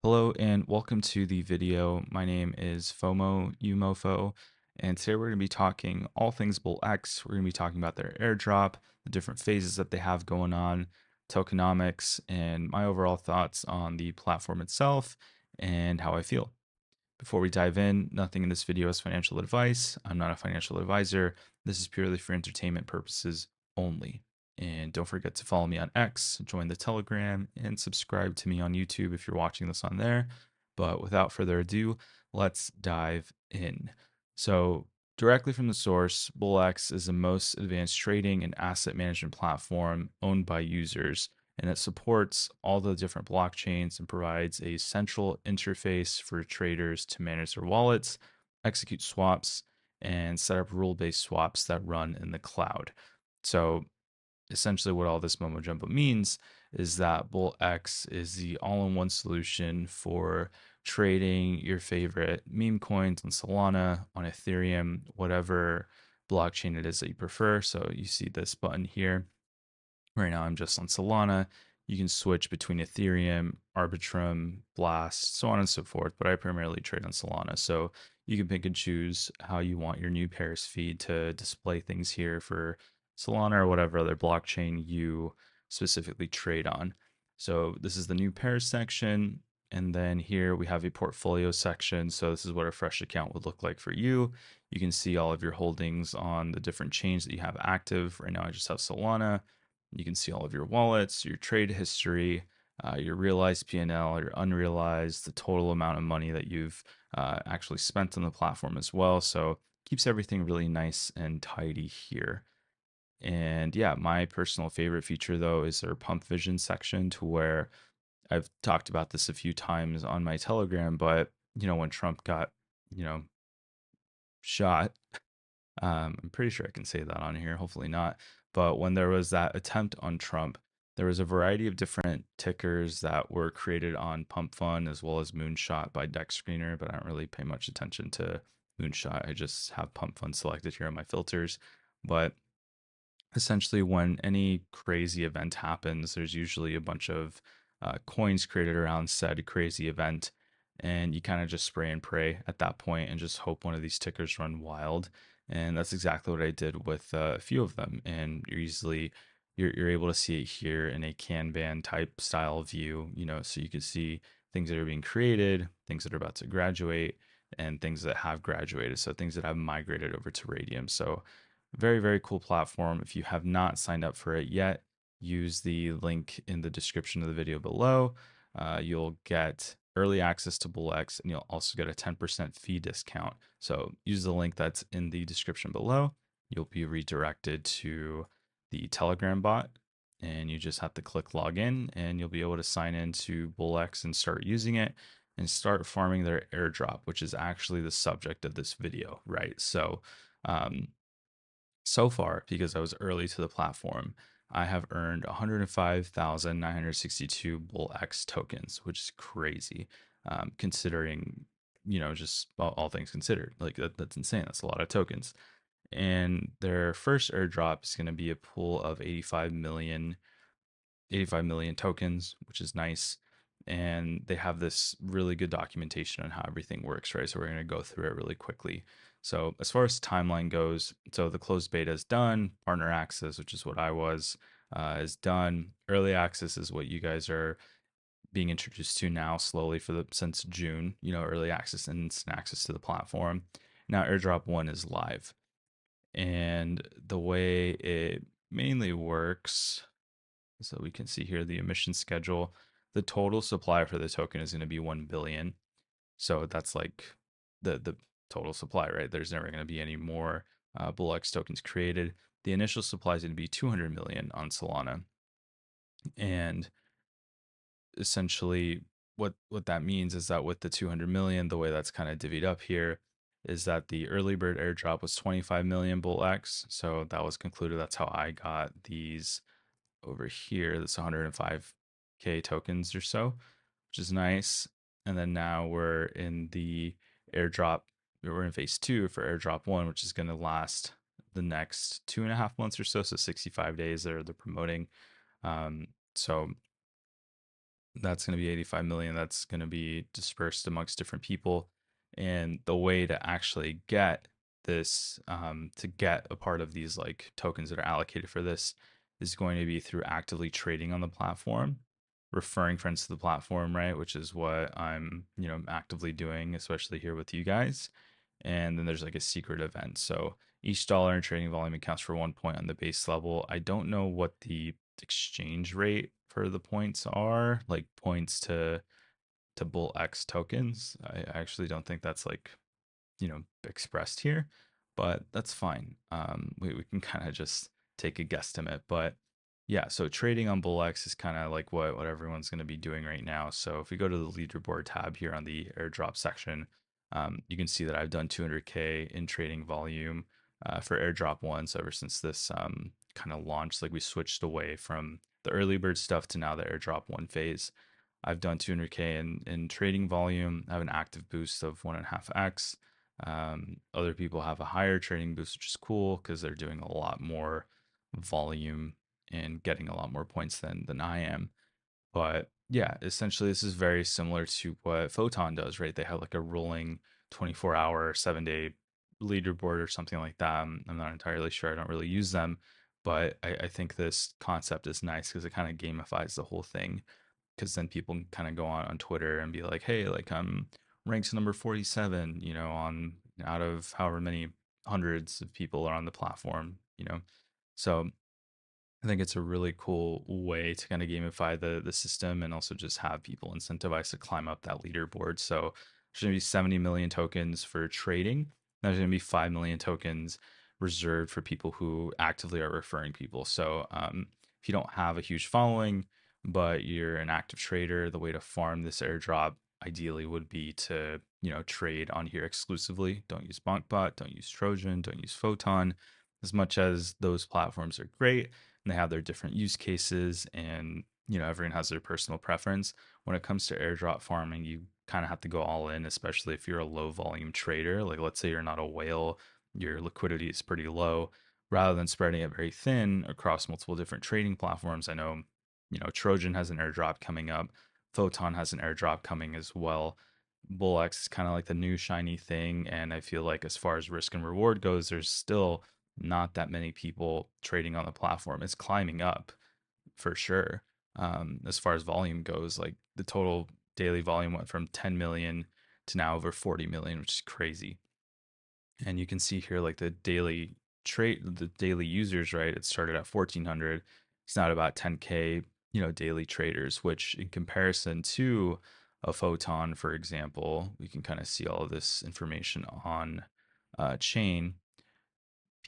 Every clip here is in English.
Hello and welcome to the video. My name is FOMO UMOFO, and today we're going to be talking all things BullX. We're going to be talking about their airdrop, the different phases that they have going on, tokenomics, and my overall thoughts on the platform itself and how I feel. Before we dive in, nothing in this video is financial advice. I'm not a financial advisor. This is purely for entertainment purposes only. And don't forget to follow me on X, join the Telegram, and subscribe to me on YouTube if you're watching this on there. But without further ado, let's dive in. So, directly from the source, BullX is the most advanced trading and asset management platform owned by users, and it supports all the different blockchains and provides a central interface for traders to manage their wallets, execute swaps, and set up rule-based swaps that run in the cloud. So essentially what all this mumbo jumbo means is that BullX is the all-in-one solution for trading your favorite meme coins on Solana, on Ethereum, whatever blockchain it is that you prefer. So you see this button here. Right now, I'm just on Solana. You can switch between Ethereum, Arbitrum, Blast, so on and so forth, but I primarily trade on Solana. So you can pick and choose how you want your new pairs feed to display things here for Solana or whatever other blockchain you specifically trade on. So this is the new pairs section. And then here we have a portfolio section. So this is what a fresh account would look like for you. You can see all of your holdings on the different chains that you have active. Right now, I just have Solana. You can see all of your wallets, your trade history, your realized P&L, your unrealized, the total amount of money that you've actually spent on the platform as well. So keeps everything really nice and tidy here. And yeah, my personal favorite feature though is their pump vision section, to where I've talked about this a few times on my Telegram, but when Trump got, you know, shot, I'm pretty sure I can say that on here, hopefully not. But when there was that attempt on Trump, there was a variety of different tickers that were created on Pump.fun as well as Moonshot by Deck Screener, but I don't really pay much attention to Moonshot. I just have Pump.fun selected here on my filters. But essentially, when any crazy event happens, there's usually a bunch of coins created around said crazy event, and you kind of just spray and pray at that point and just hope one of these tickers run wild. And that's exactly what I did with a few of them. And you're able to see it here in a Kanban type style view, so you can see things that are being created, things that are about to graduate, and things that have graduated. So things that have migrated over to Radium. So very, very cool platform. If you have not signed up for it yet, use the link in the description of the video below. You'll get early access to BullX, and you'll also get a 10% fee discount. So use the link that's in the description below. You'll be redirected to the Telegram bot, and you just have to click login, and you'll be able to sign into BullX and start using it and start farming their airdrop, which is actually the subject of this video, right? So far, because I was early to the platform, I have earned 105,962 BullX tokens, which is crazy, considering, just all things considered. Like that's insane. That's a lot of tokens. And their first airdrop is going to be a pool of 85 million tokens, which is nice. And they have this really good documentation on how everything works, right? So we're going to go through it really quickly. So as far as timeline goes, so the closed beta is done. Partner access, which is what I was, is done. Early access is what you guys are being introduced to now slowly since June. Early access and instant access to the platform. Now airdrop 1 is live, and the way it mainly works, so we can see here the emission schedule. The total supply for the token is going to be 1 billion. So that's like the total supply, right? There's never going to be any more BullX tokens created. The initial supply is going to be 200 million on Solana. And essentially what that means is that with the 200 million, the way that's kind of divvied up here is that the early bird airdrop was 25 million BullX. So that was concluded. That's how I got these over here. That's 105K tokens or so, which is nice. And then now we're in the airdrop. We're in phase 2 for airdrop 1, which is going to last the next 2.5 months or so. So 65 days they're promoting. So That's going to be 85 million. That's going to be dispersed amongst different people. And the way to actually get this, to get a part of these like tokens that are allocated for this, is going to be through actively trading on the platform, referring friends to the platform, right? Which is what I'm, actively doing, especially here with you guys. And then there's like a secret event. So each dollar in trading volume accounts for 1 point on the base level. I don't know what the exchange rate for the points are, like points to BullX tokens. I actually don't think that's like, expressed here, but that's fine. We can kind of just take a guesstimate. But yeah, so trading on BullX is kind of like what everyone's going to be doing right now. So if we go to the leaderboard tab here on the airdrop section, you can see that I've done 200K in trading volume for airdrop one. So ever since this kind of launched, like we switched away from the early bird stuff to now the airdrop one phase. I've done 200K in trading volume. I have an active boost of 1.5x. Other people have a higher trading boost, which is cool because they're doing a lot more volume and getting a lot more points than I am. But yeah, essentially, this is very similar to what Photon does, right? They have like a rolling 24-hour, 7-day leaderboard or something like that. I'm not entirely sure. I don't really use them, but I think this concept is nice because it kind of gamifies the whole thing. Because then people can kind of go on Twitter and be like, hey, like I'm ranked number 47, on out of however many hundreds of people are on the platform. So I think it's a really cool way to kind of gamify the system and also just have people incentivized to climb up that leaderboard. So there's going to be 70 million tokens for trading. There's going to be 5 million tokens reserved for people who actively are referring people. So if you don't have a huge following, but you're an active trader, the way to farm this airdrop ideally would be to, trade on here exclusively. Don't use BonkBot, don't use Trojan, don't use Photon. As much as those platforms are great, and they have their different use cases, and everyone has their personal preference. When it comes to airdrop farming, you kind of have to go all in, especially if you're a low volume trader. Like let's say you're not a whale, your liquidity is pretty low. Rather than spreading it very thin across multiple different trading platforms, I know Trojan has an airdrop coming up, Photon has an airdrop coming as well. BullX is kind of like the new shiny thing, and I feel like as far as risk and reward goes, there's still not that many people trading on the platform. It's climbing up for sure. As far as volume goes, like the total daily volume went from 10 million to now over 40 million, which is crazy. And you can see here like the daily users, right? It started at 1400. It's now at about 10K, daily traders, which in comparison to a Photon, for example, we can kind of see all of this information on chain.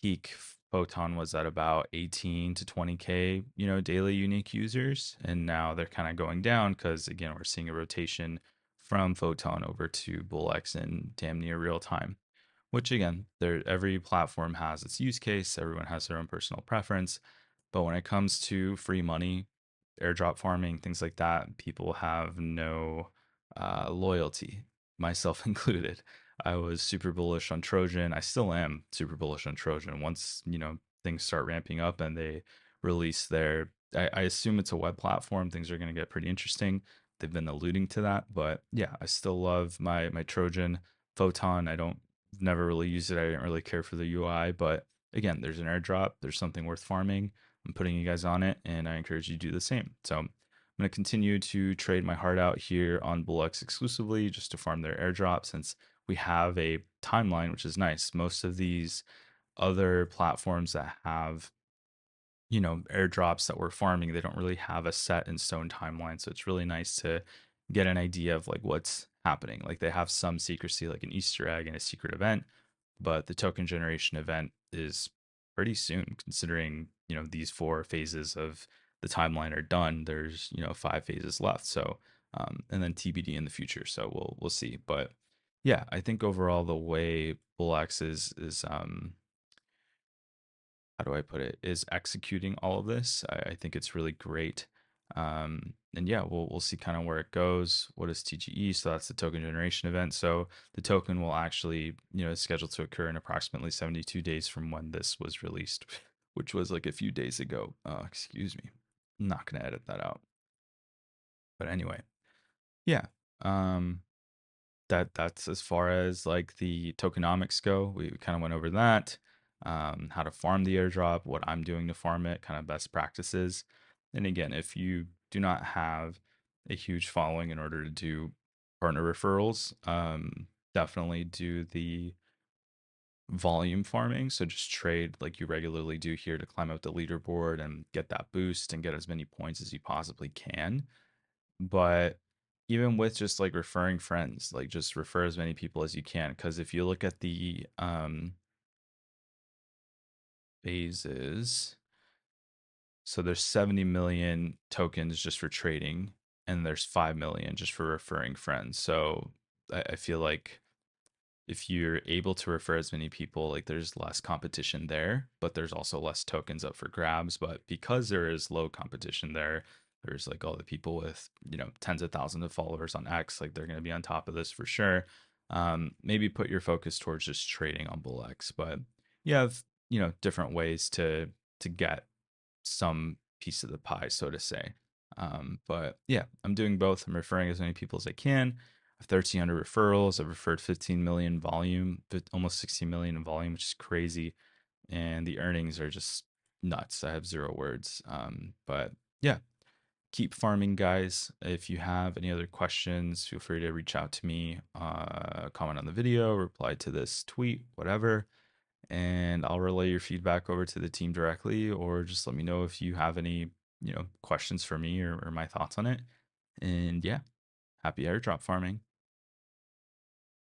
Peak Photon was at about 18 to 20K, daily unique users. And now they're kind of going down because, again, we're seeing a rotation from Photon over to BullX in damn near real time. Which, again, every platform has its use case, everyone has their own personal preference. But when it comes to free money, airdrop farming, things like that, people have no loyalty, myself included. I was super bullish on Trojan. I still am super bullish on Trojan. Once, things start ramping up and they release I assume it's a web platform, things are going to get pretty interesting. They've been alluding to that, but yeah, I still love my Trojan Photon. I don't never really used it. I didn't really care for the UI, but again, there's an airdrop, there's something worth farming. I'm putting you guys on it, and I encourage you to do the same. So I'm going to continue to trade my heart out here on BullX exclusively just to farm their airdrop since we have a timeline, which is nice. Most of these other platforms that have airdrops that we're farming, they don't really have a set in stone timeline. So it's really nice to get an idea of like what's happening. Like they have some secrecy, like an Easter egg and a secret event, but the token generation event is pretty soon considering, these 4 phases of the timeline are done. There's, 5 phases left. So, and then TBD in the future. So we'll see. But yeah, I think overall the way BullX is how do I put it, is executing all of this. I think it's really great. And yeah, we'll see kind of where it goes. What is TGE? So that's the token generation event. So the token will actually, is scheduled to occur in approximately 72 days from when this was released, which was like a few days ago. Excuse me. I'm not going to edit that out. But anyway, yeah. Um, that's as far as like the tokenomics go. We kind of went over that, how to farm the airdrop, what I'm doing to farm it, kind of best practices. And again, if you do not have a huge following in order to do partner referrals, definitely do the volume farming. So just trade like you regularly do here to climb up the leaderboard and get that boost and get as many points as you possibly can. But even with just like referring friends, like just refer as many people as you can. Because if you look at the phases, so there's 70 million tokens just for trading, and there's 5 million just for referring friends. So I feel like if you're able to refer as many people, like there's less competition there, but there's also less tokens up for grabs. But because there is low competition there, there's like all the people with, tens of thousands of followers on X, like they're going to be on top of this for sure. Maybe put your focus towards just trading on BullX, but you have, different ways to get some piece of the pie, so to say. But yeah, I'm doing both. I'm referring as many people as I can. I have 1,300 referrals. I've referred 15 million volume, but almost 16 million in volume, which is crazy. And the earnings are just nuts. I have zero words. But yeah, keep farming, guys. If you have any other questions, feel free to reach out to me, comment on the video, reply to this tweet, whatever, and I'll relay your feedback over to the team directly, or just let me know if you have any, questions for me or my thoughts on it. And yeah, happy airdrop farming.